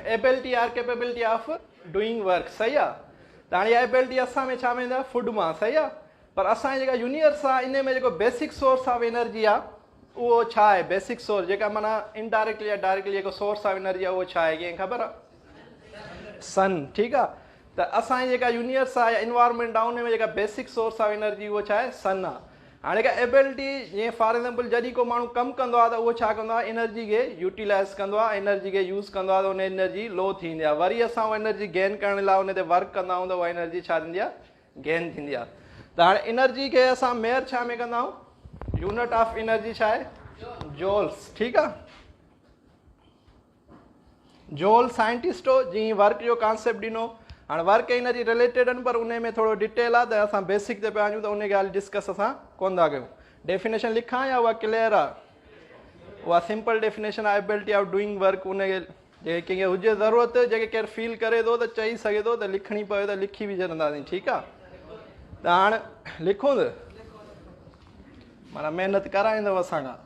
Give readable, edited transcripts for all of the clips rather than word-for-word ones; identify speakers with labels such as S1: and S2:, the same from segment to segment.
S1: Ability or capability of doing work, सही आहे। त हाणे इहा एबिलिटी असां में छा वेंदा फूड मां, सही आहे। पर असांजी जेका यूनिवर्स आहे इन में जेको बेसिक सोर्स ऑफ एनर्जी आहे उहो छा आहे, बेसिक सोर्स जेका माना इनडायरेक्टली या डायरेक्टली जेको सोर्स ऑफ एनर्जी आहे उहो छा आहे, कीअं ख़बर आहे, सन, ठीकु आहे। त असांजी जेका यूनिवर्स आहे या इन्वायरमेंट आहे उन में जेका बेसिक सोर्स ऑफ एनर्जी उहो छा आहे, सन आहे। हाणे जेका एबिलिटी, जीअं फॉर एग्ज़ाम्पल जॾहिं को माण्हू कमु कंदो आहे त उहो छा कंदो आहे, एनर्जी खे यूटिलाइज़ कंदो आहे, एनर्जी खे यूज़ कंदो आहे त उन एनर्जी लो थींदी आहे। वरी असां उहा एनर्जी गेन करण लाइ उन ते वर्क कंदा आहियूं त उहा एनर्जी छा थींदी आहे, गेन थींदी आहे। त हाणे एनर्जी खे असां मेयर छा में कंदा आहियूं, यूनिट ऑफ एनर्जी छा आहे, जोल्स, ठीकु आहे। जोल साइंटिस्ट हो जीअं वर्क जो कॉन्सेप्ट ॾिनो। हाणे वर्क एनर्जी रिलेटेड आहिनि पर उन में थोरो डिटेल आहे त असां बेसिक ते पिया वञूं त उन ॻाल्हि डिस्कस असां कोन था कयूं। डेफिनेशन लिखां या उहा क्लियर आहे, उहा सिंपल डेफिनेशन आहे एबिलिटी ऑफ डूइंग वर्क। उनखे जेके कंहिंखे हुजे ज़रूरत, जेके केरु फील करे थो त चई सघे थो त लिखणी पवे त लिखी बि छॾंदासीं, ठीकु आहे। त हाणे लिखूं त माना महिनत कराईंदव असां खां।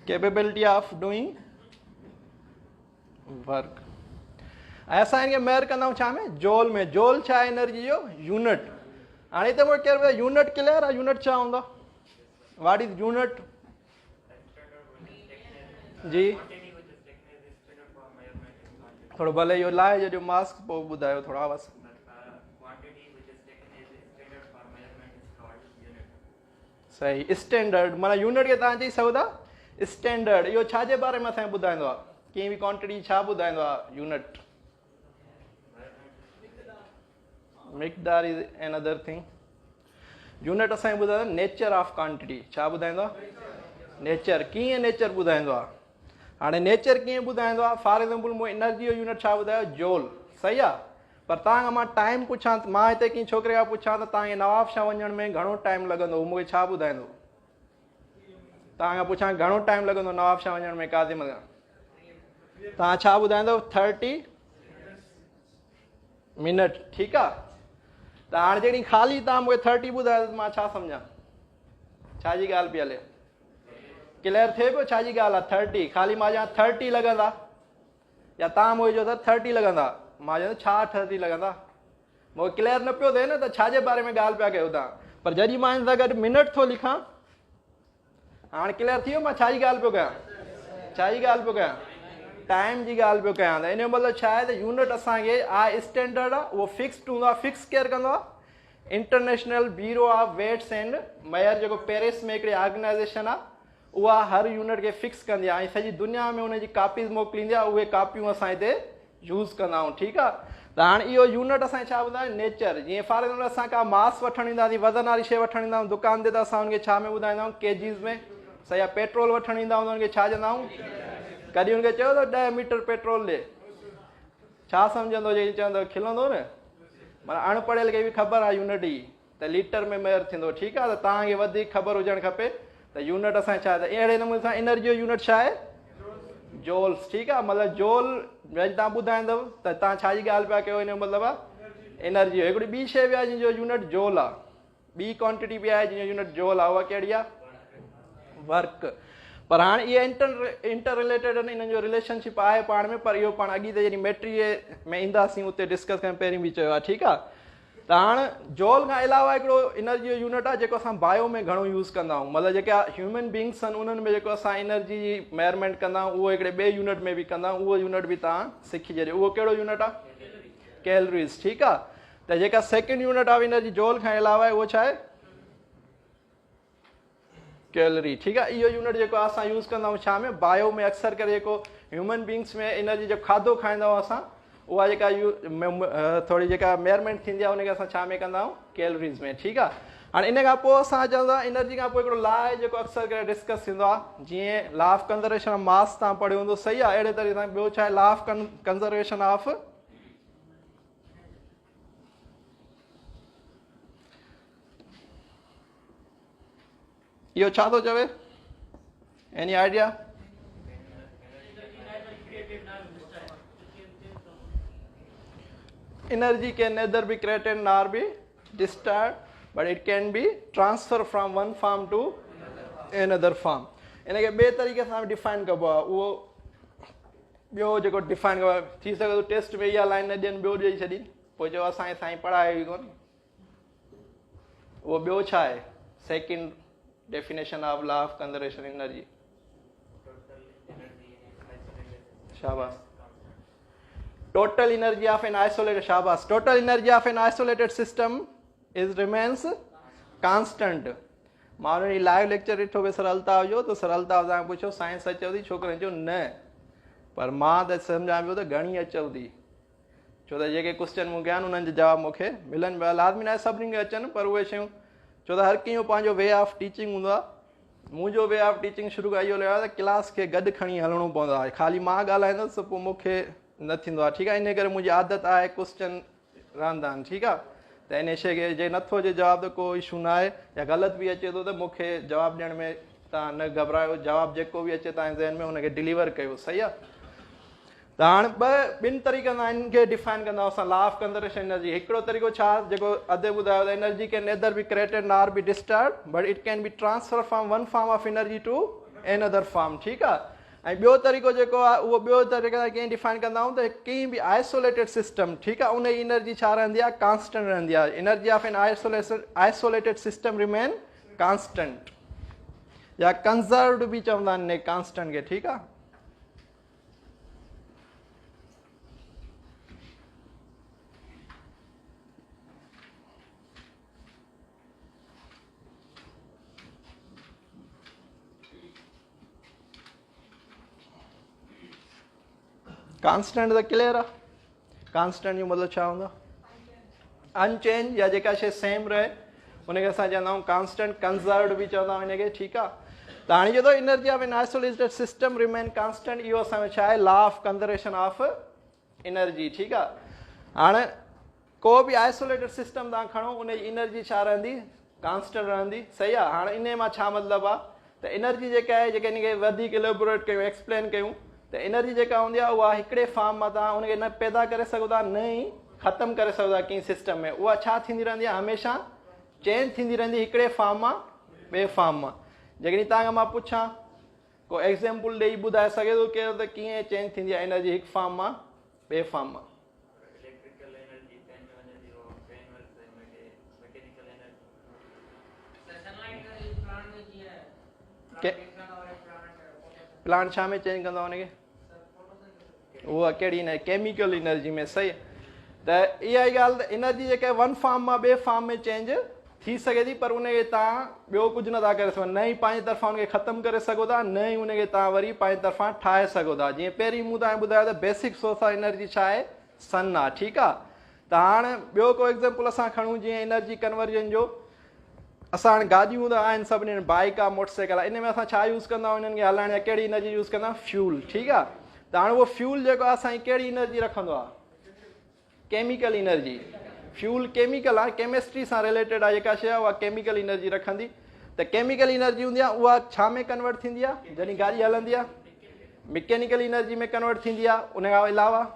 S1: कैपेबिलिटी ऑफ डूइंग वर्क, ऐं असां हिनखे मेयर कंदा आहियूं छा में, जोल में। जोल छा आहे, एनर्जी जो यूनिट। हाणे हिते मूंखे केरु यूनिट क्लियर आहे, यूनिट छा हूंदा, व्हाट इज यूनिट जी, थोरो भले इहो लाहे जॾहिं मास्क पोइ ॿुधायो थोरो आवाज़। सही, स्टैंडर्ड माना यूनिट खे तव्हां चई सघो था स्टैंडर्ड। इहो छाजे बारे में असांखे ॿुधाईंदो आहे, कंहिं बि क्वांटिटी छा ॿुधाईंदो आहे, यूनिट। मिक़दार इज़ एनदर थिंग। यूनिट असांखे ॿुधाईंदो नेचर ऑफ क्वांटिटी, छा ॿुधाईंदो आहे, नेचर। कीअं नेचर ॿुधाईंदो आहे, हाणे नेचर कीअं ॿुधाईंदो आहे, फॉर एग्ज़ाम्पल मूं एनर्जी जो यूनिट छा ॿुधायो, जोल, सही आहे। पर तव्हां खां मां टाइम पुछां, मां हिते कंहिं छोकिरे खां पुछां त तव्हांखे नवाब शाह वञण में घणो टाइम लॻंदो, मूंखे छा ॿुधाईंदो। तव्हां खां पुछां घणो टाइम लॻंदो नवाब शाह वञण में काज़िम खां, तव्हां छा ॿुधाईंदो, 30 मिनट, ठीकु आहे। त हाणे जॾहिं ख़ाली तव्हां मूंखे 30 ॿुधायो त मां छा सम्झां, छाजी ॻाल्हि पई हले, क्लियर थिए पियो छाजी ॻाल्हि आहे। 30 ख़ाली मां चवां 30 लॻंदा, या तव्हां मूंखे चओ था 30 लॻंदा, मां चवां छा 30 लॻंदा, मूंखे क्लियर न पियो थिए न त छाजे बारे में ॻाल्हि पिया कयो तव्हां। पर जॾहिं मां हिन सां गॾु मिनट थो लिखां, हाणे क्लियर थी वियो मां छाजी ॻाल्हि पियो कयां, छाजी ॻाल्हि पियो कयां, टाइम जी ॻाल्हि पियो कयां। त इन जो मतिलबु छा आहे त यूनिट असांखे आहे स्टैंडर्ड आहे, उहो फिक्स्ड हूंदो आहे। फिक्स केरु कंदो आहे, international bureau of weights and measures, जेको पेरिस में हिकिड़ी ऑर्गेनाइज़ेशन आहे, उहा हर यूनिट खे फिक्स कंदी आहे ऐं सॼी दुनिया में उनजी कापीज़ मोकिलींदी आहे। उहे कापियूं असां हिते यूज़ कंदा आहियूं, ठीकु आहे। त हाणे इहो यूनिट असांखे छा ॿुधायो, नेचर। जीअं फॉर एग्ज़ाम्पल असां का मास वठणु ईंदासीं, वज़न वारी शइ वठणु ईंदा आहियूं दुकान ते, त असां हुनखे छा में ॿुधाईंदा आहियूं, केजीज़ में, सही आहे। पेट्रोल वठणु ईंदा आहियूं त हुनखे छा चवंदा आहियूं, कॾहिं हुनखे चयो त 10 मीटर पेट्रोल ॾे, छा सम्झंदो, जे चवंदो खिलंदो न। माना अणपढ़ियल खे बि ख़बर आहे यूनिट जी, त लीटर में मेयर थींदो, ठीकु आहे। त तव्हांखे वधीक ख़बर हुजणु खपे त यूनिट असांखे छा आहे। त अहिड़े नमूने सां एनर्जी जो यूनिट छा आहे, जोल्स, ठीकु आहे। मतिलबु जोल जॾहिं तव्हां ॿुधाईंदव त तव्हां छाजी ॻाल्हि पिया कयो, हिन जो मतिलबु आहे एनर्जी जो। हिकिड़ी ॿी शइ बि आहे जंहिंजो यूनिट जोल आहे, ॿी क्वांटिटी बि आहे जंहिंजो यूनिट जोल आहे, उहा कहिड़ी आहे, वर्क। पर हाणे इहे इंटर रिलेटेड आहिनि, इन्हनि जो रिलेशनशिप आहे पाण में, पर इहो पाण अॻिते जॾहिं मेट्री में ईंदासीं उते डिस्कस करणु पहिरीं बि चयो आहे, ठीकु आहे। त हाणे जोल खां अलावा हिकिड़ो एनर्जी जो यूनिट आहे जेको असां बायो में घणो यूज़ कंदा आहियूं। मतिलबु जेका ह्यूमन बींग्स आहिनि उन्हनि में जेको असां एनर्जी जी मेयरमेंट कंदा आहियूं, उहो हिकिड़े ॿिए यूनिट में बि कंदा आहियूं। उहो यूनिट बि तव्हां सिखी छॾियो, उहो कहिड़ो यूनिट आहे, कैलरीज़, ठीकु आहे। त जेका सेकेंड यूनिट ऑफ एनर्जी जोल खां अलावा आहे उहो छा आहे, कैलरी, ठीकु आहे। इहो यूनिट जेको आहे असां यूज़ कंदा आहियूं छा में, बायो में। अक्सर करे जेको ह्यूमन बींग्स में एनर्जी जो खाधो खाईंदा आहियूं असां, उहा जेका थोरी जेका मेयरमेंट थींदी आहे उनखे असां छा में कंदा आहियूं, कैलरीज़ में, ठीकु आहे। हाणे इन खां पोइ असां चवंदा एनर्जी खां पोइ हिकिड़ो लॉ आहे जेको अक्सर करे डिस्कस थींदो आहे, जीअं law of conservation of mass तव्हां पढ़ियो हूंदो, सही आहे। अहिड़े तरीक़े सां ॿियो छा आहे, लॉ ऑफ कंज़र्वेशन ऑफ, इहो छा थो चवे, any idea, energy can neither be created nor be destroyed, but it can be transferred from one form to another form. इनखे ॿिए तरीक़े सां डिफाइन कबो आहे, उहो ॿियो जेको डिफाइन कबो आहे। थी सघे थो टेस्ट में इहा लाइन न ॾियनि, ॿियो ॾेई छॾीनि, पोइ चयो असांखे साईं पढ़ायो ई कोन। उहो ॿियो छा आहे? Second definition of law of conservation energy. शाबाश। Total energy of an isolated, शाबाश। Total energy of an isolated system is remains constant. माण्हुनि लाइव लेक्चर ॾिठो भई सरलता हुजो त सरलता तव्हां पुछो साइंस अचेव थी, छोकिरनि चयो न, पर मां त सम्झां पियो त घणी अचेव थी, छो त जेके क्वेश्चन मूंखे आहिनि उन्हनि जा जवाब मूंखे मिलनि पिया। लाज़मी न आहे सभिनी खे अचनि, पर उहे शयूं, छो त हर कंहिंजो पंहिंजो वे ऑफ टीचिंग हूंदो आहे। मुंहिंजो वे ऑफ टीचिंग शुरू खां इहो लॻो आहे त क्लास खे गॾु खणी हलणो पवंदो आहे, ख़ाली मां ॻाल्हाईंदुसि पोइ मूंखे न थींदो आहे, ठीकु आहे। इन करे मुंहिंजी आदत आहे क्वेश्चन रहंदा आहिनि, ठीकु आहे। त इन शइ खे जे नथो अचे जवाबु त को इशू न आहे, या ग़लति बि अचे थो त मूंखे जवाबु ॾियण में तव्हां न घबरायो, जवाबु जेको बि अचे तव्हांजे ज़हन में हुनखे डिलीवर कयो, सही आहे। त हाणे ॿिनि तरीक़नि सां इनखे डिफाइन कंदा असां लॉ ऑफ कंजर्वेशन एनर्जी। हिकिड़ो तरीक़ो छा, जेको अधे ॿुधायो त energy can neither be created nor be disturb but it can be transfer from one form of energy to another form, ठीकु आहे। ऐं ॿियो तरीक़ो जेको आहे उहो ॿियो तरीक़े सां कीअं डिफाइन कंदा आहियूं त कंहिं बि आइसोलेटेड सिस्टम, ठीकु आहे, उन जी एनर्जी छा रहंदी आहे? कांस्टेंट रहंदी आहे। Energy of an isolated system remain constant, या कंजर्व्ड बि चवंदा आहिनि कांस्टेंट खे, ठीकु आहे। कांस्टेंट त क्लियर आहे। कांस्टेंट जो मतिलबु छा हूंदो? अनचेंज, या जेका शइ सेम रहे उनखे असां चवंदा आहियूं कांस्टेंट। कंजर्व्ड बि चवंदा आहियूं हिनखे, ठीकु आहे। त हाणे चए थो energy of an isolated system remain constant, इहो असांजो छा आहे? Law of conservation of energy, ठीकु आहे। हाणे को बि आइसोलेटेड सिस्टम तव्हां खणो, उनजी एनर्जी छा रहंदी? कांस्टेंट रहंदी, सही आहे। हाणे इन मां छा मतिलबु आहे त एनर्जी जेका आहे, जेके हिनखे वधीक इलेबोरेट कयूं, एक्सप्लेन कयूं, त एनर्जी जेका हूंदी आहे उहा हिकिड़े फॉर्म मां तव्हां उनखे न पैदा करे सघो था, न ई ख़तमु करे सघो था कंहिं सिस्टम में। उहा छा थींदी रहंदी आहे? हमेशह चेंज थींदी रहंदी, हिकिड़े फॉर्म मां ॿिए फॉर्म मां। जेकॾहिं तव्हांखां मां पुछां, को एग्ज़ाम्पल ॾेई ॿुधाए सघे थो कहिड़ो त कीअं चेंज थींदी आहे एनर्जी हिकु फॉर्म मां ॿिए फॉर्म मां? प्लांट छा में चेंज कंदो हुनखे? उहा कहिड़ी न केमिकल एनर्जी में, सही। त इहा ई ॻाल्हि, त एनर्जी जेका वन फॉर्म मां ॿिए फॉर्म में चेंज थी सघे थी, पर उनखे तव्हां ॿियो कुझु नथा करे सघो, न ई पंहिंजी तरफ़ां उनखे ख़तमु करे सघो था, न ई उनखे तव्हां वरी पंहिंजी तरफ़ां ठाहे सघो था। जीअं पहिरीं मूं तव्हांखे ॿुधायो त बेसिक सोर्स ऑफ एनर्जी छा आहे? सन आहे, ठीकु आहे। त हाणे ॿियो को एग्ज़ाम्पल असां खणूं, जीअं एनर्जी कन्वर्जन जो। असां हाणे गाॾियूं त आहिनि सभिनी, बाइक आहे, मोटरसाइकिल आहे, इन में असां छा यूज़ कंदा आहियूं? इन्हनि खे हलाइण लाइ कहिड़ी एनर्जी यूज़ कंदा आहियूं? फ्यूल, ठीकु आहे। त हाणे उहो फ्यूल जेको आहे असांजी कहिड़ी एनर्जी रखंदो आहे? Chemical energy. फ्यूल केमिकल आहे, केमिस्ट्री सां रिलेटेड आहे जेका शइ आहे उहा केमिकल एनर्जी रखंदी। त केमिकल एनर्जी हूंदी आहे उहा छा में कन्वर्ट थींदी आहे? जॾहिं गाॾी हलंदी आहे मैकेनिकल एनर्जी में कन्वर्ट थींदी आहे। उन खां अलावा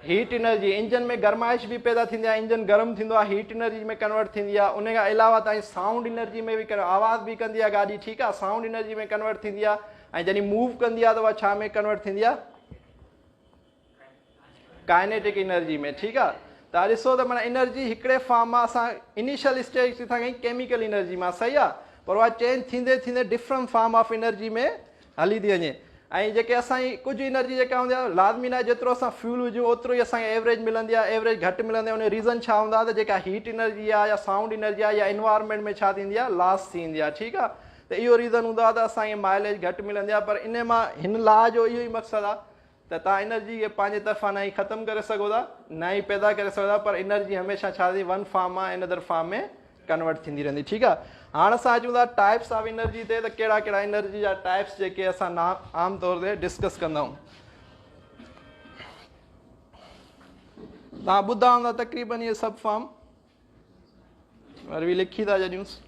S1: हीट एनर्जी, इंजन में गरमाइश बि पैदा थींदी आहे, इंजन गरम थींदो आहे, हीट एनर्जी में कन्वर्ट थींदी आहे। उन खां अलावा तव्हांजी साउंड एनर्जी में बि आवाज़ बि कंदी आहे गाॾी, ठीकु आहे, साउंड एनर्जी में कन्वर्ट थींदी आहे। ऐं जॾहिं मूव कंदी आहे त उहा छा में कन्वर्ट थींदी आहे? काइनेटिक एनर्जी में, ठीकु आहे। तव्हां ॾिसो त माना एनर्जी हिकिड़े फॉर्म मां असां इनिशियल स्टेज था कयूं केमिकल एनर्जी मां, सही आहे, पर उहा चेंज थींदे थींदे डिफरेंट फॉर्म ऑफ एनर्जी में हली थी वञे। ऐं जेके असांजी कुझु एनर्जी जेका हूंदी आहे लाज़मी न आहे जेतिरो असां फ्यूल विझूं ओतिरो ई असांखे एवरेज मिलंदी आहे, एवरेज घटि मिलंदी आहे। उन रीज़न छा हूंदा त जेका हीट एनर्जी आहे या साउंड एनर्जी आहे या इन्वायरमेंट में छा थींदी आहे? लॉस थींदी आहे, ठीकु आहे। त इहो रीज़न हूंदो आहे त असांखे माइलेज घटि मिलंदी आहे। पर इन मां हिन लॉ जो इहो ई मक़सदु आहे त तव्हां एनर्जी खे पंहिंजे तरफ़ां न ई ख़तमु करे सघो था, न ई पैदा करे सघो था, पर एनर्जी हमेशह छा थी? वन फॉर्म मां इन अदर फॉर्म में कन्वर्ट थींदी रहंदी, ठीकु आहे। हाणे असां अचूं था टाइप्स ऑफ एनर्जी ते, त कहिड़ा कहिड़ा एनर्जी जा टाइप्स जेके असां आम तौर ते डिस्कस कंदा आहियूं। तव्हां ॿुधा हूंदा तक़रीबन इहे सभु फॉर्म, वरी बि लिखी था छॾियूंसि।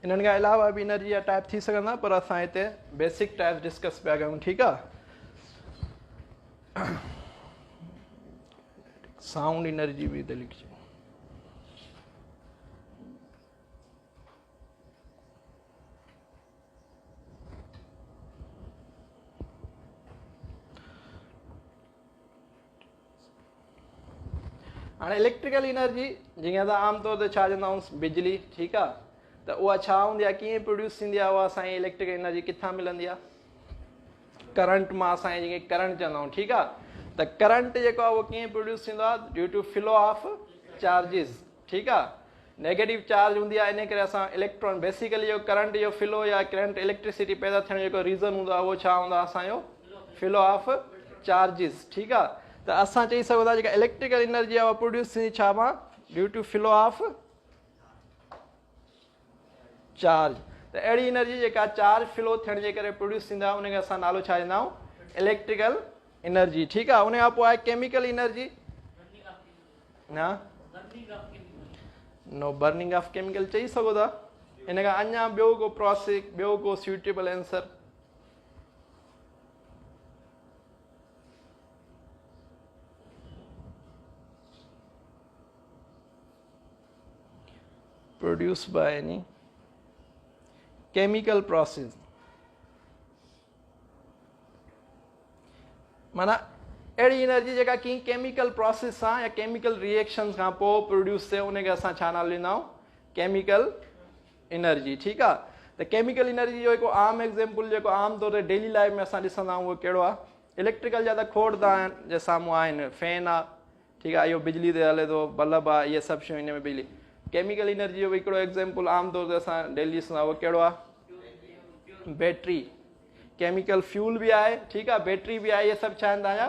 S1: इन्हनि खां अलावा बि एनर्जी जा टाइप थी सघंदा, पर असां हिते बेसिक टाइप डिस्कस पिया कयूं, ठीकु आहे। साउंड एनर्जी बि हिते लिखिजो। हाणे इलेक्ट्रिकल एनर्जी जीअं त आमतौर ते छा चवंदा आहियूं बिजली, ठीकु आहे, त उहा छा हूंदी आहे, कीअं प्रोड्यूस थींदी आहे, उहा असांजी इलेक्ट्रिकल एनर्जी किथां मिलंदी आहे, करंट मां, असांजे जीअं करंट चवंदा आहियूं, ठीकु आहे। त करंट जेको आहे उहो कीअं प्रोड्यूस थींदो आहे, due to flow of charges, ठीकु आहे। नेगेटिव चार्ज हूंदी आहे, इन करे असां इलेक्ट्रॉन, बेसिकली जो करंट जो फ्लो या करंट इलेक्ट्रिसिटी पैदा थियण जो जेको रीज़न हूंदो आहे उहो छा हूंदो आहे, असांजो फ्लो ऑफ चार्जिस, ठीकु आहे। त असां चई सघूं था जेका इलेक्ट्रिकल एनर्जी आहे उहा प्रोड्यूस थींदी छा मां, due to flow of charge. त अहिड़ी एनर्जी जेका चार्ज फ्लो थियण जे करे प्रोड्यूस थींदा उनखे असां नालो छा ॾींदा आहियूं, इलेक्ट्रिकल एनर्जी, ठीकु आहे। उन खां पोइ आहे chemical energy, no burning of chemical चई सघो था। इन खां अञा ॿियो को प्रोसेस, ॿियो को suitable answer, produced by any chemical process, माना अहिड़ी एनर्जी जेका की केमिकल प्रोसेस सां या केमिकल रिएक्शंस खां पोइ प्रोड्यूस थिए उनखे असां छा नालो ॾींदा आहियूं, केमिकल एनर्जी, ठीकु आहे। त केमिकल एनर्जी जो हिकु आम एग्जाम्पल जेको आम तौर ते डेली लाइफ में असां ॾिसंदा आहियूं उहो कहिड़ो आहे, इलेक्ट्रिकल जा त खोड़ तव्हां जे साम्हूं आहिनि, फैन आहे, ठीकु आहे, इहो बिजली ते हले थो, बल्ब आहे, इहे सभु शयूं हिन में बिजली। केमिकल एनर्जी जो हिकिड़ो एग्जाम्पल आम तौर ते असां डेली ॾिसंदा उहो कहिड़ो आहे, बैटरी, केमिकल फ्यूल बि आहे, ठीकु आहे, बैटरी बि आहे, इहे सभु छा आहिनि तव्हांजा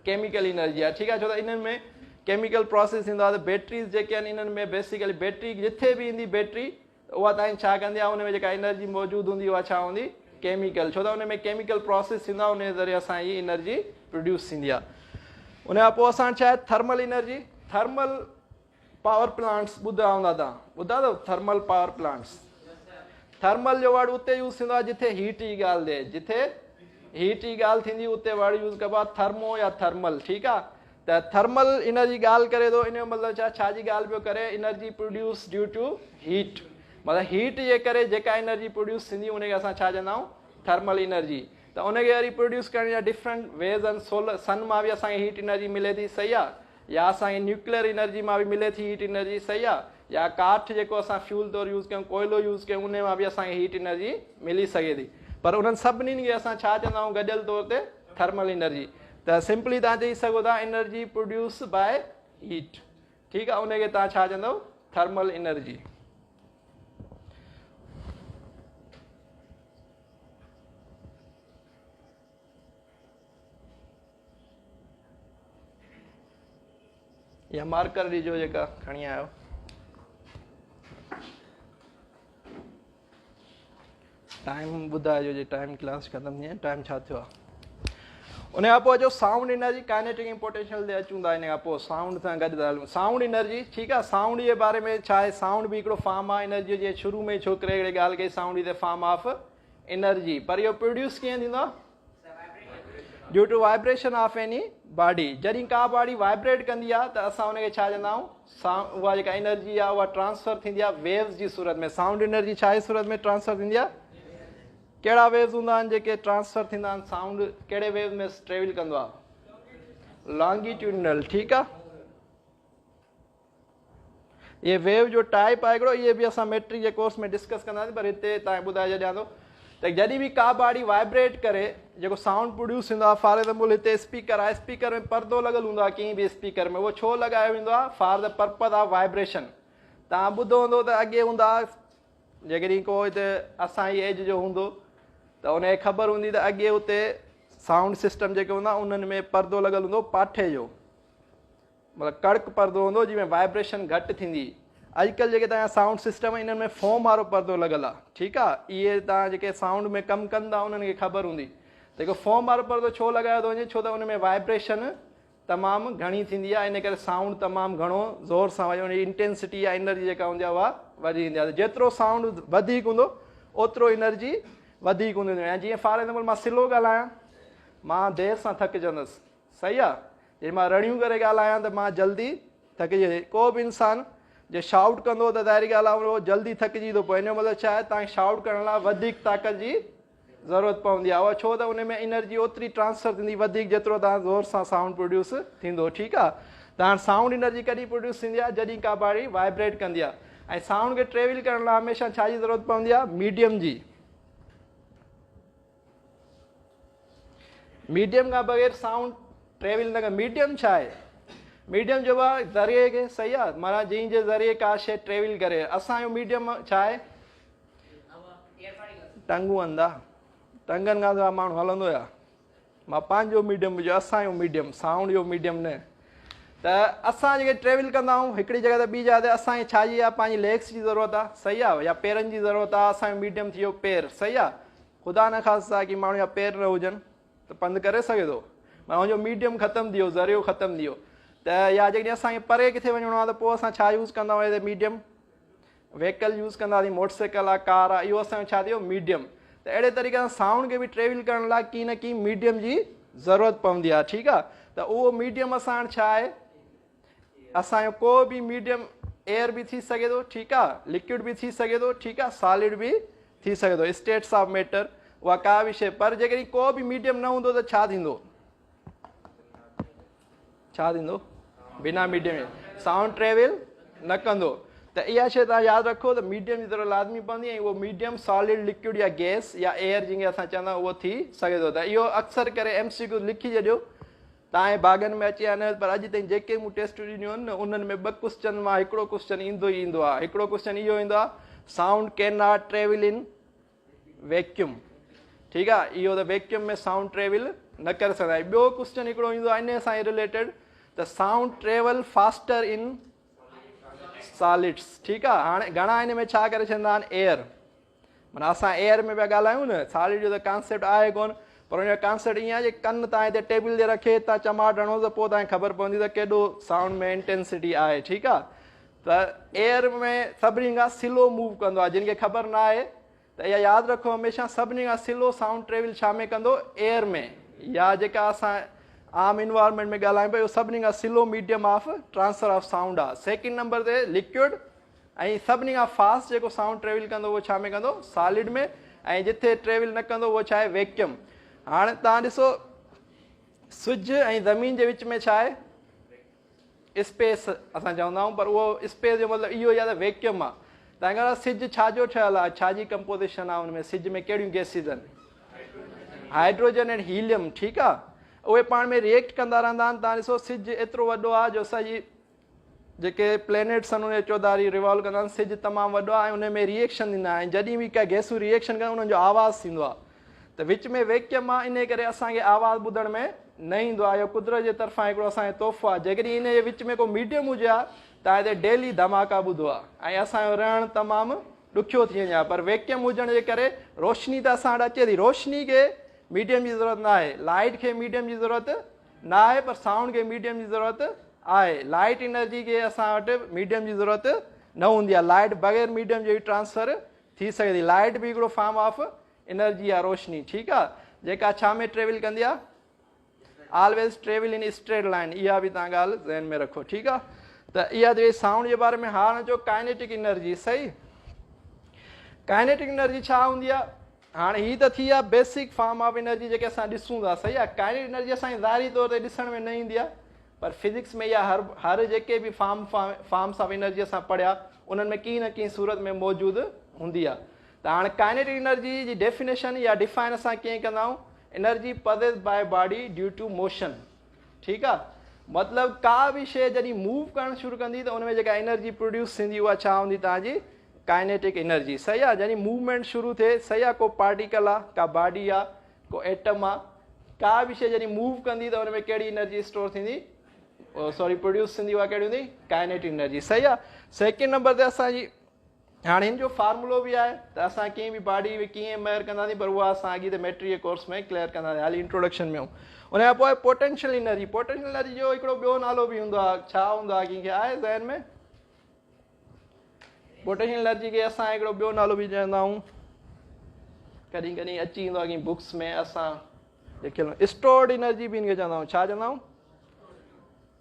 S1: केमिकल एनर्जी आहे, ठीकु आहे। छो त इन्हनि में केमिकल प्रोसेस थींदो आहे, त बैटरीज़ जेके आहिनि इन्हनि में बेसिकली बैटरी जिथे बि ईंदी बैटरी उहा तव्हांजी छा कंदी आहे, उन में जेका एनर्जी मौजूदु हूंदी उहा छा हूंदी, केमिकल, छो त उन में केमिकल प्रोसेस थींदो आहे, उन जे ज़रिए असांजी एनर्जी प्रोड्यूस थींदी आहे। उन खां पोइ असां छा आहे thermal energy, thermal power plants ॿुधा हूंदा तव्हां, ॿुधा अथव थर्मल पावर प्लांट्स। थर्मल जो वर्ड उते यूज़ थींदो आहे जिथे हीट जी ॻाल्हि थिए, जिथे हीट जी ॻाल्हि थींदी उते वर्ड यूज़ कबो आहे थर्मो या थर्मल, ठीकु आहे। त थर्मल एनर्जी ॻाल्हि करे थो, इन जो मतिलबु छा जी ॻाल्हि पियो करे, energy produce due to heat, मतिलबु हीट जे करे जेका एनर्जी प्रोड्यूस थींदी उनखे असां छा चवंदा आहियूं, थर्मल एनर्जी। त उनखे वरी प्रोड्यूस करण जा डिफरेंट वेज आहिनि, सोलर सन मां बि असांखे हीट एनर्जी मिले थी, सही आहे, या असांखे न्यूक्लियर एनर्जी मां बि मिले थी हीट एनर्जी, सही आहे, या काठ जेको असां फ्यूल तौरु यूज़ कयूं, कोयलो यूज़ कयूं, उन मां बि असांखे हीट एनर्जी मिली सघे थी। पर उन्हनि सभिनीनि खे असां छा चवंदा आहियूं गॾियल तौर ते, थर्मल एनर्जी। त सिंपली तव्हां चई सघो था एनर्जी प्रोड्यूस बाय हीट, ठीकु आहे, उनखे तव्हां छा चवंदव, थर्मल एनर्जी। या मार्कर ॾिजो जेका खणी आयो, टाइम ॿुधाइजो जे टाइम क्लास ख़तमु थी आहे, टाइम छा थियो आहे। उन खां पोइ जो साउंड एनर्जी, काइनेटिक ऐं पोटेंशियल ते अचूं था, इन खां पोइ साउंड सां गॾु था हलूं। साउंड एनर्जी, ठीकु आहे, साउंड जे बारे में छा आहे, साउंड बि हिकिड़ो फॉर्म आहे एनर्जी, जीअं शुरू में छोकिरे हिकिड़े ॻाल्हि कई, sound is a form of energy, पर इहो प्रोड्यूस कीअं थींदो आहे, due to vibration of any body. जॾहिं का बॉडी वाइब्रेट कंदी आहे त असां उनखे छा चवंदा आहियूं, उहा जेका एनर्जी आहे उहा ट्रांसफर थींदी आहे वेव्स जी सूरत में। साउंड एनर्जी छा जी सूरत में ट्रांसफर थींदी आहे, कहिड़ा वेव्स हूंदा आहिनि जेके ट्रांसफर थींदा आहिनि, साउंड कहिड़े वेव में ट्रेवल कंदो आहे, लॉन्गिट्यूडनल, ठीकु आहे। इहे वेव जो टाइप आहे हिकिड़ो, इहे बि असां मैट्रिक जे कोर्स में डिस्कस कंदासीं, पर हिते तव्हांखे ॿुधाए छॾियां थो त जॾहिं बि का बॉडी वाइब्रेट करे जेको साउंड प्रोड्यूस थींदो आहे, फॉर एग्जाम्पल हिते स्पीकर आहे, स्पीकर में परदो लॻल हूंदो आहे कंहिं बि स्पीकर में, उहो छो लॻायो वेंदो आहे, for the purpose of vibration. तव्हां ॿुधो हूंदो त अॻे हूंदा, जेकॾहिं को हिते असांजी एज जो हूंदो त उनखे ख़बर हूंदी त अॻे हुते साउंड सिस्टम जेके हूंदा उन्हनि में परदो लॻल हूंदो पाठे जो, मतिलबु कड़क परदो हूंदो जंहिंमें वाइब्रेशन घटि थींदी। अॼुकल्ह जेके तव्हांजा साउंड सिस्टम आहे इन्हनि में फोम वारो परदो लॻल आहे, ठीकु आहे, इहे तव्हां जेके साउंड में कमु कंदा उन्हनि खे ख़बर हूंदी त जेको फोम वारो परदो छो लॻायो थो वञे, छो त उन में वाइब्रेशन तमामु घणी थींदी आहे, इन करे साउंड तमामु घणो ज़ोर सां वॼे, उनजी इंटेंसिटी या एनर्जी जेका हूंदी आहे उहा वधी ईंदी आहे। जेतिरो साउंड वधीक हूंदो ओतिरो एनर्जी वधीक हूंदी। ऐं जीअं फॉर एग्ज़ाम्पल मां स्लो ॻाल्हायां, मां देरि सां थकिजंदुसि, सही आहे। जे मां रड़ियूं करे ॻाल्हायां त मां जल्दी थकिजी, को बि इंसानु जे शाउट कंदो त ज़ाहिरी ॻाल्हि आहे उहो जल्दी थकिजी थो पए। इन जो मतिलबु छा आहे, तव्हांखे शाउट करण लाइ वधीक ताक़त जी ज़रूरत पवंदी आहे, उहा छो त उन में एनर्जी ओतिरी ट्रांसफर थींदी वधीक जेतिरो तव्हां ज़ोर सां साउंड प्रोड्यूस थींदो, ठीकु आहे। त हाणे साउंड एनर्जी कॾहिं प्रोड्यूस थींदी आहे, जॾहिं का बॉडी वाइब्रेट कंदी आहे। ऐं साउंड खे ट्रेवल करण लाइ हमेशह छा जी ज़रूरत पवंदी आहे, मीडियम जी। मीडियम खां बग़ैर साउंड ट्रेवल न कर। मीडियम छा आहे, मीडियम जो आहे ज़रिए खे, सही आहे, माना जंहिंजे ज़रिए का शइ ट्रेवल करे। असांजो मीडियम छा आहे, टंगू अंधा, टंगनि खां त माण्हू हलंदो आहे। मां पंहिंजो मीडियम विझो, असांजो मीडियम, साउंड जो मीडियम न। त असां जेके ट्रेवल कंदा आहियूं हिकिड़ी जॻह ते ॿी जॻह ते, असांखे छा जी आहे, पंहिंजी लेग्स जी ज़रूरत आहे, सही आहे, या पेरनि जी ज़रूरत आहे। असांजो मीडियम थी वियो पेर, सही आहे। ख़ुदा न ख़ासि आहे की माण्हू जा पेर न हुजनि त पंधु करे सघे थो, माना हुनजो मीडियम ख़तमु थी वियो, ज़रियो ख़तमु थी वियो। त या जेकॾहिं असांखे परे किथे वञिणो आहे त पोइ असां छा यूज़ कंदा आहियूं, मीडियम व्हीकल यूज़ कंदासीं, मोटरसाइकिल आहे, कार आहे, इहो असांजो छा थियो, मीडियम। त अहिड़े तरीक़े सां साउंड खे बि ट्रेवल करण लाइ की न की मीडियम जी ज़रूरत पवंदी आहे, ठीकु आहे। त उहो मीडियम असां वटि छा आहे, असांजो को बि मीडियम एयर बि थी सघे थो, ठीकु आहे, लिक्विड बि थी सघे थो, ठीकु आहे, सॉलिड बि थी सघे थो, स्टेट्स ऑफ मैटर, उहा का बि शइ। पर जेकॾहिं को बि मीडियम न हूंदो त छा थींदो, छा थींदो, बिना मीडियम साउंड ट्रेवल न कंदो। त इहा शइ तव्हां यादि रखो त मीडियम जी ज़रूरत लाज़मी पवंदी, ऐं उहो मीडियम सॉलिड, लिक्विड या गैस या एयर जंहिंखे असां चवंदा आहियूं उहो थी सघे थो। त इहो अक्सर करे MCQ लिखी छॾियो तव्हांजे बाग़नि में अची या न, पर अॼु ताईं जेके मूं टेस्ट ॾिनियूं आहिनि न उन्हनि में 2 क्वेश्चन मां हिकिड़ो क्वेश्चन ईंदो ई ईंदो आहे। हिकिड़ो क्वेश्चन इहो ईंदो आहे, sound can not travel in vacuum, ठीकु आहे, इहो त वैक्यूम में साउंड ट्रेवल न करे सघंदा आहियूं। ॿियो क्वेश्चन हिकिड़ो ईंदो आहे इन सां रिलेटेड, त sound travel faster in solids, ठीकु आहे। हाणे घणा हिन में छा करे छॾंदा आहिनि, एयर, माना असां एयर में पिया ॻाल्हायूं न, सॉलिड जो त कॉन्सेप्ट आहे कोन, पर हुनजो कॉन्सेप्ट ईअं आहे, कन तव्हां हिते टेबल ते रखे तव्हां चमाट हणो त पोइ तव्हांखे ख़बर पवंदी त केॾो साउंड में इंटेंसिटी आहे, ठीकु आहे। त एयर में सभिनी खां स्लो मूव कंदो आहे, जिन खे ख़बर न आहे त इहा यादि रखो हमेशह, सभिनी खां स्लो साउंड ट्रेवल छा में कंदो, एयर में, या जेका असां आम इन्वायरमेंट में ॻाल्हायूं पिया, इहो सभिनी खां slow medium of transfer of sound आहे। सेकेंड नंबर ते लिक्विड, ऐं सभिनी खां फास्ट जेको साउंड ट्रेवल कंदो उहो छा में कंदो, सॉलिड में, ऐं जिथे ट्रेवल न कंदो उहो छा आहे, वैक्यूम। हाणे तव्हां ॾिसो सिज ऐं ज़मीन जे विच में छा आहे, स्पेस असां चवंदा आहियूं, पर उहो स्पेस जो मतिलबु इहो ई आहे त वैक्यूम आहे। तव्हांखे ख़बर सिज छाजो ठहियलु आहे, छाजी कंपोज़िशन आहे, हुनमें सिज में कहिड़ियूं गैसिस आहिनि, हाइड्रोजन ऐं हीलियम, ठीकु आहे। उहे पाण में रिएक्ट कंदा रहंदा आहिनि। तव्हां ॾिसो सिज एतिरो वॾो आहे जो सॼी जेके प्लेनेट्स आहिनि उन चौधारी रिवॉल्व कंदा आहिनि, सिज तमामु वॾो आहे, उन में रिएक्शन थींदा आहिनि, जॾहिं बि का गैसूं रिएक्शन कनि उन्हनि जो आवाज़ु थींदो आहे। त विच में वैक्यूम आहे, इन करे असांखे आवाज़ु ॿुधण में न ईंदो आहे, इहो कुदरत जे तरफ़ां हिकिड़ो असांजो तोहफ़ो आहे। जेकॾहिं इन जे विच में को मीडियम हुजे हा तव्हां हिते डेली धमाका ॿुधो आहे, ऐं असांजो रहणु तमामु ॾुखियो थी वञे हा। पर वैक्यूम हुजण जे करे रोशनी त असां वटि अचे थी, रोशनी खे मीडियम जी ज़रूरत न आहे, लाइट खे मीडियम जी ज़रूरत न आहे, पर साउंड खे मीडियम जी ज़रूरत आहे। लाइट एनर्जी खे असां वटि मीडियम जी ज़रूरत न हूंदी आहे, लाइट बग़ैर मीडियम जे ट्रांसफर थी सघे थी। लाइट बि हिकिड़ो फॉर्म ऑफ एनर्जी आहे, रोशनी, ठीकु आहे, जेका छा में ट्रेवल कंदी आहे, always travel in straight line, इहा बि तव्हां ॻाल्हि ज़हन में रखो, ठीकु आहे। त इहा जो साउंड जे बारे में हाणे जो काइनेटिक एनर्जी, सही, काइनेटिक एनर्जी छा हूंदी आहे, हाणे ही त थी आहे बेसिक फॉर्म ऑफ एनर्जी जेके असां ॾिसूं था, सही आहे। काइनेटिक एनर्जी असांखे ज़ाहिरी तौर ते ॾिसण में न ईंदी आहे, पर फिज़िक्स में इहा हर जेके बि फॉर्म्स ऑफ एनर्जी असां पढ़िया उन्हनि में की न की सूरत में मौजूदु हूंदी आहे। त हाणे काइनेटिक एनर्जी जी डेफिनेशन या डिफाइन असां कीअं कंदा आहियूं, energy possessed by body due to motion, ठीकु आहे। मतिलबु का बि शइ जॾहिं मूव करणु शुरू कंदी त उनमें जेका एनर्जी प्रोड्यूस थींदी उहा छा हूंदी, तव्हांजी काइनेटिक एनर्जी, सही आहे। जॾहिं मूवमेंट शुरू थिए, सही आहे, को पार्टिकल आहे, का बॉडी आहे, को एटम आहे, का बि शइ जॾहिं मूव कंदी त उनमें कहिड़ी एनर्जी स्टोर थींदी, प्रोड्यूस थींदी, उहा कहिड़ी हूंदी, काइनेटिक एनर्जी, सही आहे। सेकेंड नंबर ते असांजी हाँ इन जो फार्मूलो भी है तो असां कीअं भी बॉडी कीअं मेयर कंदासीं पर उहा असां अॻिते मैट्री कोर्स में क्लियर कंदासीं हाली इंट्रोडक्शन में उन खां पोइ पोटेंशियल एनर्जी जो हिकिड़ो ॿियो नालो बि हूंदो आहे छा हूंदो आहे कंहिंखे आहे ज़हन में पोटेंशियल एनर्जी खे असां हिकिड़ो ॿियो नालो बि चवंदा आहियूं कॾहिं कॾहिं अची वेंदो आहे की बुक्स में असां जेके स्टोर्ड एनर्जी बि हिनखे चवंदा आहियूं छा चवंदा आहियूं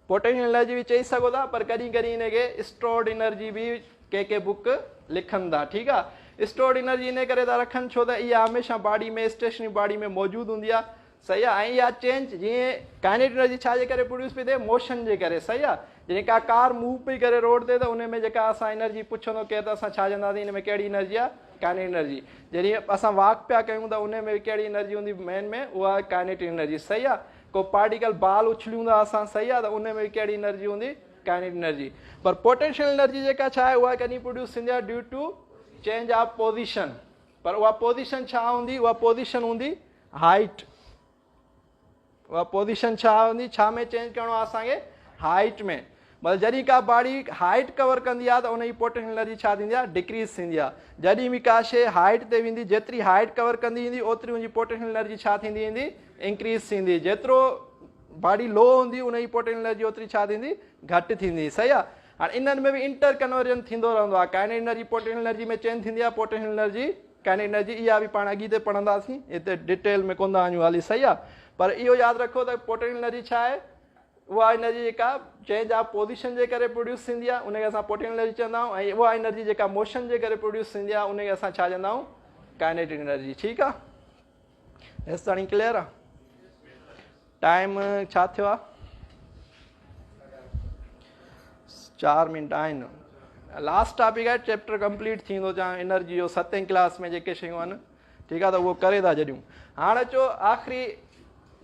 S1: पोटेंशियल एनर्जी बि चई सघो था पर कॾहिं कॾहिं हिनखे स्टोर्ड एनर्जी बि के बुक लिखनि था ठीकु आहे स्टोर्ड एनर्जी इन करे था रखनि छो त इहा हमेशह बॉडी में स्टेशनरी बॉडी में मौजूदु हूंदी आहे सही आहे ऐं इहा चेंज जीअं काइनेटिक एनर्जी छाजे करे प्रोड्यूस पई थिए मोशन जे करे सही आहे जीअं का कार मूव पई करे रोड ते त उन में जेका असां एनर्जी पुछंदो केरु त असां छा चवंदासीं हिन में कहिड़ी एनर्जी आहे काइनेटिक एनर्जी जॾहिं असां वॉक पिया कयूं त उन में बि कहिड़ी एनर्जी हूंदी मेन में उहा काइनेटिक एनर्जी सही आहे को पार्टिकल बाल उछलियूं था असां सही आहे त उन में बि कहिड़ी एनर्जी हूंदी काइनेटिक एनर्जी पर पोटेंशियल एनर्जी जेका छा आहे उहा कॾहिं प्रोड्यूस थींदी आहे due to change of position पर उहा पोज़ीशन छा हूंदी उहा पोज़ीशन हूंदी हाइट उहा पोज़ीशन छा हूंदी छा में चेंज करिणो आहे असांखे हाइट में मतिलबु जॾहिं का बॉडी हाइट कवर कंदी आहे त उनजी पोटेंशियल एनर्जी छा थींदी आहे डिक्रीज़ थींदी आहे जॾहिं बि का शइ हाइट ते वेंदी जेतिरी हाइट कवर कंदी ईंदी ओतिरी उनजी पोटेंशियल एनर्जी छा थींदी ईंदी इंक्रीज़ थींदी जेतिरो बॉडी लो हूंदी उनजी पोटेंशियल एनर्जी ओतिरी छा थींदी घटि थींदी सही आहे हाणे इन्हनि में बि इंटर कन्वर्जन थींदो रहंदो आहे काइनेटिक एनर्जी पोटेंशियल एनर्जी में चेंज थींदी आहे पोटेंशियल एनर्जी काइनेटिक एनर्जी इहा बि पाण अॻिते पढ़ंदासीं हिते डिटेल में कोन था वञूं हाली सही आहे पर इहो यादि रखो त पोटेंशियल एनर्जी छा आहे उहा एनर्जी जेका चेंज ऑफ पोज़ीशन जे करे प्रोड्यूस थींदी आहे उनखे असां पोटेंशियल एनर्जी चवंदा आहियूं ऐं उहा एनर्जी जेका मोशन जे करे प्रोड्यूस थींदी आहे उनखे असां छा चवंदा आहियूं काइनेटिक एनर्जी ठीकु आहे हेसि ताणी क्लियर आहे टाइम छा थियो आहे 4 मिंट आहिनि लास्ट टॉपिक आहे चैप्टर कंप्लीट थींदो चाहे एनर्जी जो 7वीं क्लास में जेके शयूं आहिनि ठीकु आहे त उहो करे था छॾियूं हाणे अचो आख़िरी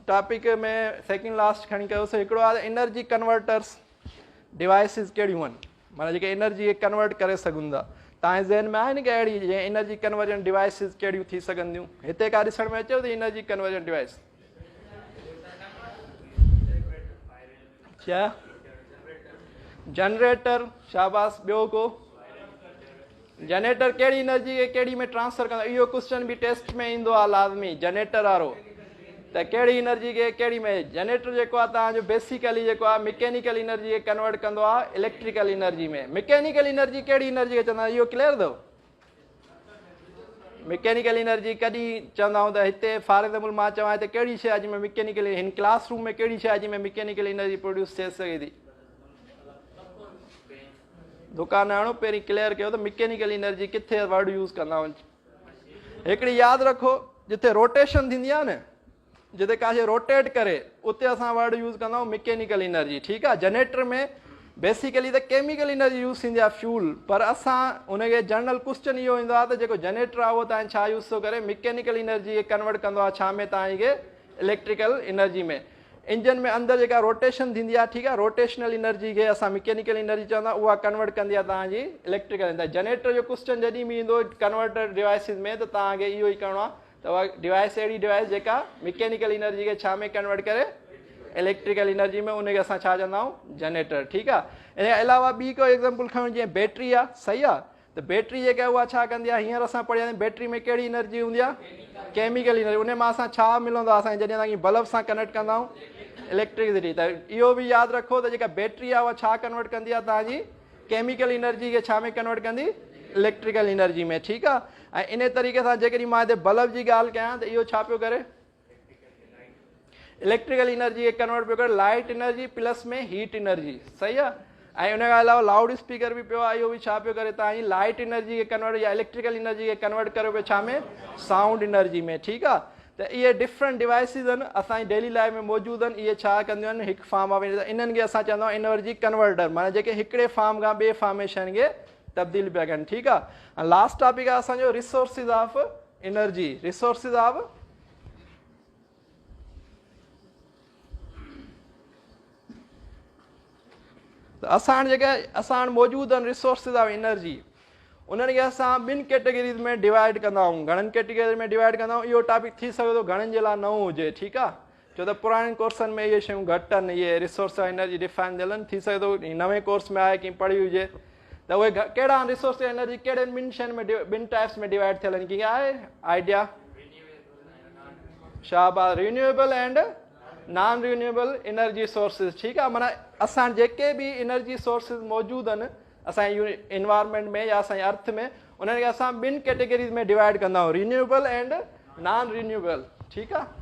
S1: टॉपिक में सेकेंड लास्ट खणी कयोसीं हिकिड़ो आहे एनर्जी कन्वर्टर्स डिवाइसिस कहिड़ियूं आहिनि माना जेके एनर्जी खे कन्वर्ट करे सघनि था तव्हांजे ज़हन में आहे न की अहिड़ी जीअं एनर्जी कन्वर्जन डिवाइसिस कहिड़ियूं थी सघंदियूं हिते का ॾिसण में अचेव थी एनर्जी कन्वर्जन डिवाइस छा जनरेटर शाबाश ॿियो को जनरेटर कहिड़ी एनर्जी खे कहिड़ी में ट्रांसफर कंदो इहो क्वेश्चन बि टेस्ट में ईंदो आहे लाज़मी जनरेटर वारो त कहिड़ी एनर्जी खे कहिड़ी में जनरेटर जेको आहे तव्हांजो बेसिकली जेको आहे मैकेनिकल एनर्जी खे कन्वर्ट कंदो आहे इलेक्ट्रिकल एनर्जी में मैकेनिकल एनर्जी कहिड़ी एनर्जी खे चवंदा इहो क्लियर अथव मैकेनिकल एनर्जी कॾहिं चवंदा आहियूं त हिते फॉर एग्जाम्पल मां चवां हिते कहिड़ी शइ अॼु में मैकेनिकल हिन क्लासरूम में कहिड़ी शइ अॼु में मैकेनिकल एनर्जी प्रोड्यूस थिए सघे थी दुकान आणो पहिरीं क्लियर कयो त मैकेनिकल एनर्जी किथे वर्ड यूज़ कंदा आहियूं हिकिड़ी यादि रखो जिथे रोटेशन थींदी आहे न जिते का शइ रोटेट करे उते असां वर्ड यूज़ कंदा आहियूं मैकेनिकल एनर्जी ठीकु आहे जनरेटर में बेसिकली त केमिकल एनर्जी यूज़ थींदी आहे फ्यूल पर असां उनखे जनरल क्वेश्चन इहो ईंदो आहे त जेको जनरेटर आहे उहो तव्हां छा यूज़ थो करे मैकेनिकल एनर्जी खे कन्वर्ट कंदो आहे छा में तव्हांखे इलेक्ट्रिकल एनर्जी में इंजन में अंदरि जेका रोटेशन थींदी आहे ठीकु आहे रोटेशनल एनर्जी खे असां मैकेनिकल एनर्जी चवंदा उहा कन्वर्ट कंदी आहे तव्हांजी इलेक्ट्रिकल एनर्जी जनरेटर जो क्वेश्चन जॾहिं बि ईंदो कन्वर्टर डिवाइसिस में त तव्हांखे इहो ई करिणो आहे त उहा डिवाइस अहिड़ी डिवाइस जेका मैकेनिकल एनर्जी खे छा में कन्वर्ट करे इलेक्ट्रिकल एनर्जी में उनखे असां छा चवंदा आहियूं जनरेटर ठीकु आहे इन जे अलावा ॿी को एग्ज़ाम्पल खणूं जीअं बैटरी आहे सही आहे त बैटरी जेका उहा छा कंदी आहे हींअर असां पढ़ियासीं बैटरी में कहिड़ी एनर्जी हूंदी आहे केमिकल एनर्जी उन मां असां छा मिलंदो आहे असांखे जॾहिं असां बल्ब सां कनेक्ट कंदा आहियूं इलेक्ट्रिसिटी त इहो बि यादि रखो त जेका बैटरी आहे उहा छा कन्वर्ट कंदी आहे तव्हांजी केमिकल एनर्जी खे छा में कन्वर्ट कंदी इलेक्ट्रिकल एनर्जी में ठीकु आहे ऐं इन तरीक़े सां जेकॾहिं मां हिते बल्ब जी ॻाल्हि कयां त इहो छा पियो करे इलेक्ट्रिकल एनर्जी खे कन्वर्ट पियो करे लाइट एनर्जी प्लस में हीट एनर्जी सही आहे ऐं उन खां अलावा लाउड स्पीकर बि पियो आहे इहो बि छा पियो करे तव्हांजी लाइट एनर्जी खे कन्वर्ट या इलेक्ट्रिकल एनर्जी खे कन्वर्ट करे पियो छा में साउंड एनर्जी में ठीकु आहे त इहे डिफरेंट डिवाइसिस आहिनि असांजी डेली लाइफ में मौजूदु आहिनि इहे छा कंदियूं आहिनि हिकु फार्म ऑफ इन्हनि खे असां चवंदा आहियूं एनर्जी कन्वर्टर माना जेके हिकिड़े फार्म खां ॿिए फार्म में शयुनि खे तब्दील पिया कनि ठीकु आहे ऐं लास्ट टॉपिक आहे असांजो resources of energy resources of त असां जेके असां वटि मौजूदु आहिनि रिसोर्सिस ऑफ एनर्जी उन्हनि खे असां ॿिनि कैटेगरीज़ में डिवाइड कंदा आहियूं घणनि कैटेगरी में डिवाइड कंदा आहियूं इहो टॉपिक थी सघे थो घणनि जे लाइ न हुजे ठीकु आहे छो त पुराणे कोर्सनि में इहे शयूं घटि आहिनि इहे रिसोर्स ऑफ एनर्जी डिफाइन थियल आहिनि थी सघे थो नवे कोर्स में आहे की पढ़ी हुजे त उहे कहिड़ा रिसोर्स एनर्जी कहिड़े ॿिनि शयुनि में ॿिनि टाइप्स में डिवाइड थियल आहिनि कीअं आहे आइडिया शाबाश renewable and non renewable energy sources ठीकु आहे माना असां जेके बि एनर्जी सोर्सिस मौजूदु आहिनि असांजे इन्वायरमेंट में या असांजे अर्थ में उन्हनि खे असां ॿिनि कैटेगरीज़ में डिवाइड कंदा आहियूं रिन्यूएबल एंड नॉन रिन्यूएबल ठीकु आहे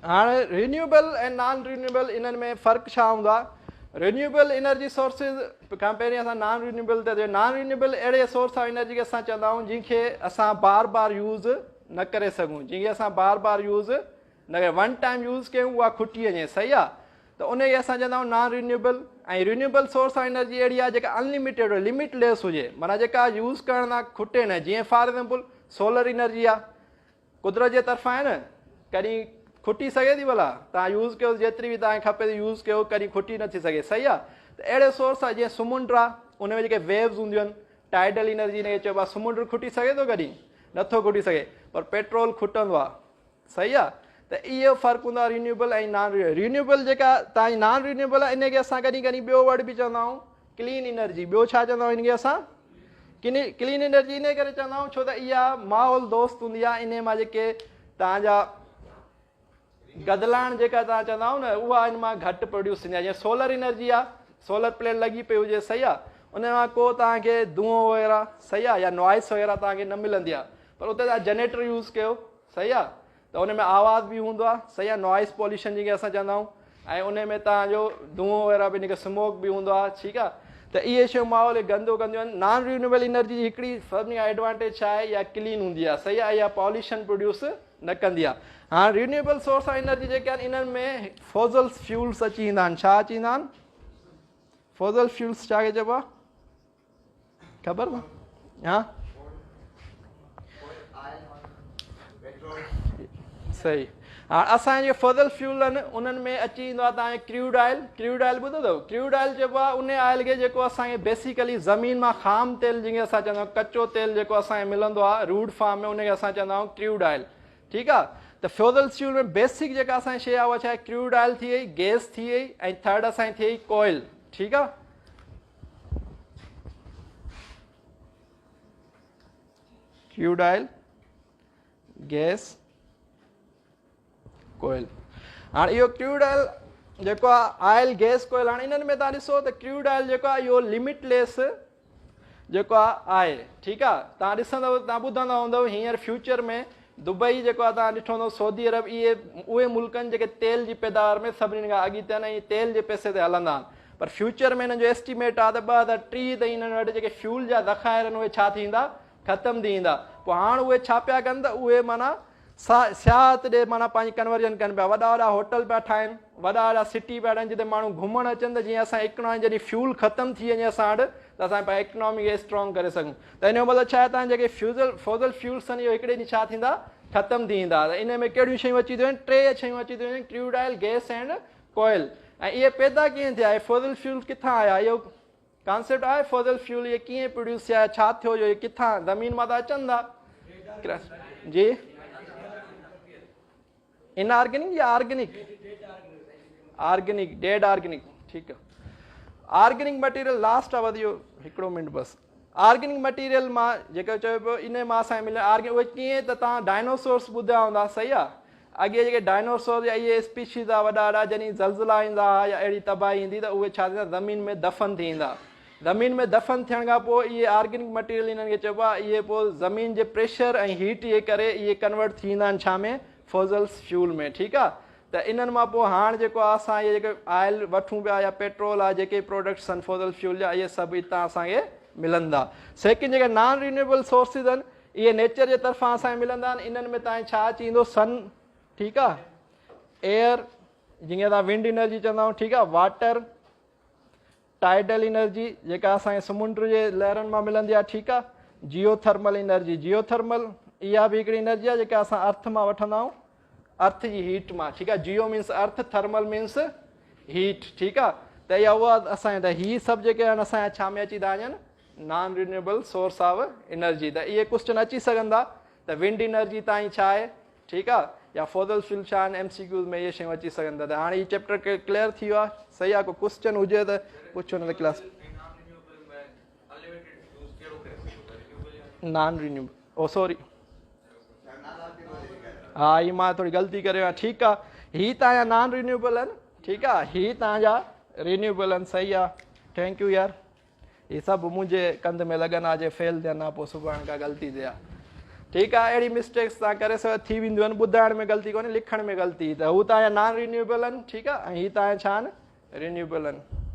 S1: हाणे रिन्यूएबल ऐं नॉन रिन्यूएबल इन्हनि में फ़र्क़ु छा हूंदो आहे रिन्यूएबल एनर्जी सोर्सिस खां पहिरीं असां नॉन रिन्यूएबल ते नॉन रिन्यूएबल अहिड़े सोर्स ऑफ एनर्जी खे असां चवंदा आहियूं जंहिंखे असां बार बार यूज़ न करे सघूं जंहिंखे असां बार बार यूज़ न करे वन टाइम यूज़ कयूं उहा खुटी वञे सही आहे त उनखे असां चवंदा आहियूं नॉन रिन्यूएबल ऐं रिन्यूएबल सोर्स ऑफ एनर्जी अहिड़ी आहे जेका अनलिमिटेड हुजे लिमिटलेस हुजे माना जेका यूज़ करण लाइ खुटे न जीअं फॉर एक्ज़ाम्पल सोलर एनर्जी आहे कुदरत जे तरफ़ां आहे न कॾहिं खुटी सघे थी भला तव्हां यूज़ कयो जेतिरी बि तव्हांखे खपे यूज़ कयो कॾहिं खुटी नथी सघे सही आहे त अहिड़े सोर्स आहे जीअं समुंड आहे उन में जेके वेव्स हूंदियूं आहिनि टाइडल एनर्जी हिनखे चइबो आहे समुंड खुटी सघे थो कॾहिं नथो खुटी सघे पर पेट्रोल खुटंदो आहे सही आहे त इहो फ़र्क़ु हूंदो आहे रिन्यूएबल ऐं नॉन रिन्यूएबल जेका तव्हांजी नॉन रिन्यूएबल आहे इनखे असां कॾहिं कॾहिं ॿियो वर्ड बि चवंदा आहियूं क्लीन एनर्जी ॿियो छा चवंदा आहियूं इनखे असां क्लीन एनर्जी इन करे चवंदा आहियूं छो त इहा माहौल दोस्त हूंदी आहे इन मां जेके तव्हांजा गदलाइण जेका तव्हां चवंदा आहियो न उहा इन मां घटि प्रोड्यूस थींदी आहे जीअं सोलर एनर्जी आहे सोलर प्लेट लॻी पई हुजे सही आहे उन मां को तव्हांखे धुओं वग़ैरह सही आहे या नॉइस वग़ैरह तव्हांखे न मिलंदी आहे पर उते तव्हां जनरेटर यूज़ कयो सही आहे त उन में आवाज़ बि हूंदो आहे सही आहे नॉइस पॉल्यूशन जंहिंखे असां चवंदा आहियूं ऐं उन में तव्हांजो धुओं वग़ैरह बि जेके स्मोक बि हूंदो आहे ठीकु आहे त इहे शयूं माहौल गंदो कंदियूं आहिनि नॉन रिन्यूएबल एनर्जी जी हिकिड़ी सभिनी खां एडवांटेज छा आहे इहा क्लीन हूंदी आहे सही आहे इहा पॉल्यूशन प्रोड्यूस न कंदी आहे हाँ रिन्यूएबल सोर्स ऑफ एनर्जी जेके आहिनि इन्हनि में फॉज़ल फ्यूल्स अची वेंदा आहिनि छा अची वेंदा आहिनि फॉज़ल फ्यूल्स छा खे चइबो आहे ख़बर न हा सही हाँ असांजे फॉज़ल फ्यूल आहिनि उन्हनि में अची वेंदो आहे तव्हांखे क्रूड ऑयल ॿुधो अथव क्रूड ऑयल चइबो आहे उन ऑयल खे जेको असांखे बेसिकली ज़मीन मां ख़ाम तेल जंहिंखे असां चवंदा आहियूं कचो तेल जेको असांखे मिलंदो आहे रूड फार्म में उनखे असां चवंदा आहियूं क्रूड ऑयल ठीकु आहे त फॉज़ल फ्यूल में बेसिक जेका असांजी शइ आहे उहा छा आहे क्रूड ऑयल थी वई गैस थी वई ऐं थर्ड असांजी थी वई कोयल ठीकु आहे क्रूड ऑयल गैस कोयल हाणे इहो क्रूड ऑयल जेको आहे ऑयल गैस कोयल हाणे इन्हनि में तव्हां ॾिसो त क्रूड ऑयल जेको आहे इहो लिमिटलेस जेको आहे ठीकु आहे तव्हां ॾिसंदव तव्हां ॿुधंदा हूंदव हींअर फ्यूचर में दुबई जेको आहे तव्हां ॾिठो हूंदो सऊदी अरब इहे उहे मुल्कनि जेके तेल जी पैदावार में सभिनीनि खां अॻिते आहिनि ऐं तेल जे पैसे ते हलंदा आहिनि पर फ्यूचर में हिननि जो एस्टिमेट आहे त 2030 ताईं हिननि वटि जेके फ्यूल जा ज़ख़ाइर आहिनि उहे छा थींदा ख़तमु थी ईंदा पोइ हाणे उहे छा पिया कनि त उहे माना सियाहत ॾे माना पंहिंजी कन्वर्जन कनि पिया वॾा वॾा होटल पिया ठाहिनि वॾा वॾा सिटी पिया ठाहिनि जिते माण्हू घुमणु अचनि त जीअं असां इकोनॉमी जॾहिं फ्यूल ख़तमु थी वञे असां वटि त असां पंहिंजी इकोनॉमी खे स्ट्रॉन्ग करे सघूं त हिन जो मतिलबु छा आहे तव्हां जेके फॉज़ल फ्यूल्स आहिनि इहो हिकिड़े ॾींहुं छा थींदा ख़तमु थी ईंदा त इन में कहिड़ियूं शयूं अची थियूं आहिनि 3 शयूं अची थियूं आहिनि क्रूड ऑयल गैस एंड कोयल ऐं इहे पैदा कीअं थिया इहे फॉज़ल फ्यूल किथां आया इहो कॉन्सेप्ट आहे फॉज़ल फ्यूल इहे कीअं प्रोड्यूस थिया छा थियो इहो किथां ज़मीन मां त अचनि था जी इनऑर्गेनिक या ऑर्गेनिक ऑर्गेनिक डेड ऑर्गेनिक ठीकु आहे ऑर्गेनिक मटीरियल लास्ट आहे वधी हिकिड़ो मिंट बसि ऑर्गेनिक मटीरियल मां जेको चयो पियो इन मां असांखे मिले ऑर्गेनिक उहे कीअं त तव्हां डायनासोर्स ॿुधिया हूंदा सही आहे अॻे जेके डायनासोर या इहे स्पीशीज़ आहे वॾा वॾा जॾहिं ज़लज़ला ईंदा या अहिड़ी तबाही ईंदी त उहे छा थींदा ज़मीन में दफ़न थी ईंदा ज़मीन में दफ़न थियण खां पोइ इहे ऑर्गेनिक मटीरियल इन्हनि खे चइबो आहे इहे पोइ ज़मीन जे प्रेशर ऐं हीट जे करे इहे कन्वर्ट थींदा आहिनि छा में फॉज़ल फ्यूल में ठीकु आहे त इन्हनि मां पोइ हाणे जेको आहे असां इहे जेके ऑयल वठूं पिया या पेट्रोल आहे जेके प्रोडक्ट्स आहिनि फॉज़ल फ्यूल जा इहे सभु हितां असांखे मिलंदा सेकेंड जेके नॉन रिन्यूएबल सोर्सिस आहिनि इहे नेचर जे तरफ़ां असांखे मिलंदा आहिनि इन्हनि में तव्हांखे छा अची वेंदो सन ठीकु आहे एयर जीअं तव्हां विंड एनर्जी चवंदा आहियूं ठीकु आहे वाटर टाइडल एनर्जी जेका असांखे समुंड जे लहरनि मां मिलंदी आहे ठीकु आहे जियोथर्मल एनर्जी जियोथर्मल इहा बि हिकिड़ी एनर्जी आहे जेका असां अर्थ मां वठंदा आहियूं अर्थ जी हीट मां ठीकु आहे जियो means earth thermal means heat ठीकु आहे त इहा उहा असांजे त हीअ सभु जेके आहिनि असांजा छा में अची था वञनि non renewable source of energy. त इहे क्वेश्चन अची सघंदा त विंड एनर्जी ताईं छा आहे, ठीकु आहे, या फॉदल फील्ड छा आहिनि, MCQs में इहे शयूं अची सघंदा। त हाणे हीउ चैप्टर क्लियर थी वियो आहे, सही आहे। को क्वेश्चन हुजे त पुछो न त क्लास। नॉन रिन्यूएबल, ओ सॉरी, हा ही मां थोड़ी ग़लती करे वियो, ठीकु आहे। ही तव्हांजा नॉन रिन्यूएबल आहिनि, ठीकु आहे, ही तव्हांजा रिन्यूएबल आहिनि, सही आहे। थैंक यू यार, ये सभु मुंहिंजे कंध में लॻनि आहे, जे फेल थियनि आहे पोइ सुभाणे का ग़लती थिए, ठीकु आहे। अहिड़ी मिस्टेक्स तव्हां करे सघो, थी वेंदियूं आहिनि, ॿुधाइण में ग़लती कोन्हे, लिखण में ग़लती, त हू तव्हांजा नॉन रिन्यूएबल आहिनि, ठीकु आहे, ऐं ही तव्हांजा छा आहिनि, रिन्यूएबल आहिनि।